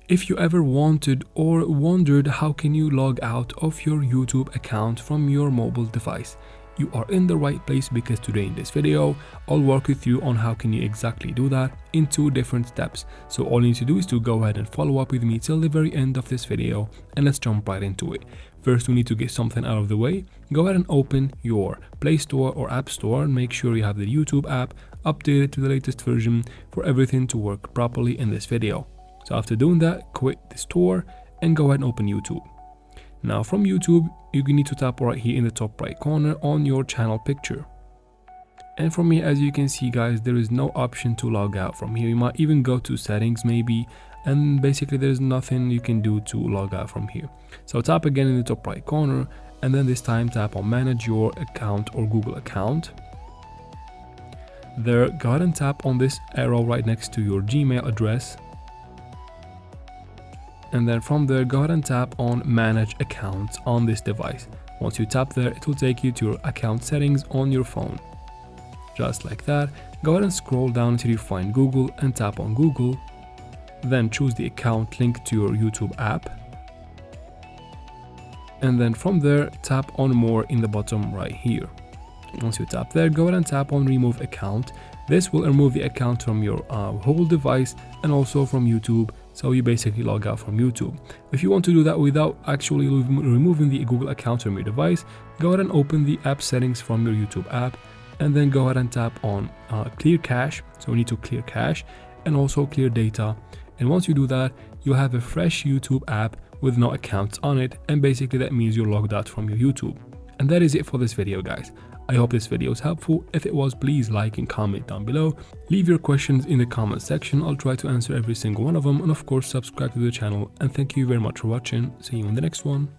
If you ever wanted or wondered how can you log out of your YouTube account from your mobile device, you are in the right place, because today in this video I'll walk you through on how can you exactly do that in 2 different steps. So all you need to do is to go ahead and follow up with me till the very end of this video, and let's jump right into it. First, we need to get something out of the way. Go ahead and open your Play Store or App Store and make sure you have the YouTube app updated to the latest version for everything to work properly in this video. So after doing that, quit the store and go ahead and open YouTube. Now from YouTube, you need to tap right here in the top right corner on your channel picture. And from here, as you can see guys, there is no option to log out from here. You might even go to settings maybe, and basically there's nothing you can do to log out from here. So tap again in the top right corner, and then this time tap on manage your account or Google account. There, go ahead and tap on this arrow right next to your Gmail address. And then from there, go ahead and tap on manage accounts on this device. Once you tap there, it will take you to your account settings on your phone. Just like that. Go ahead and scroll down until you find Google and tap on Google. Then choose the account linked to your YouTube app. And then from there, tap on more in the bottom right here. Once you tap there, go ahead and tap on remove account. This will remove the account from your whole device and also from YouTube. So you basically log out from YouTube. If you want to do that without actually removing the Google account from your device, go ahead and open the app settings from your YouTube app, and then go ahead and tap on clear cache. So we need to clear cache and also clear data. And once you do that, you'll have a fresh YouTube app with no accounts on it, and basically that means you're logged out from your YouTube. And that is it for this video guys. I hope this video was helpful. If it was, please like and comment down below. Leave your questions in the comment section. I'll try to answer every single one of them, and of course subscribe to the channel, and thank you very much for watching. See you in the next one.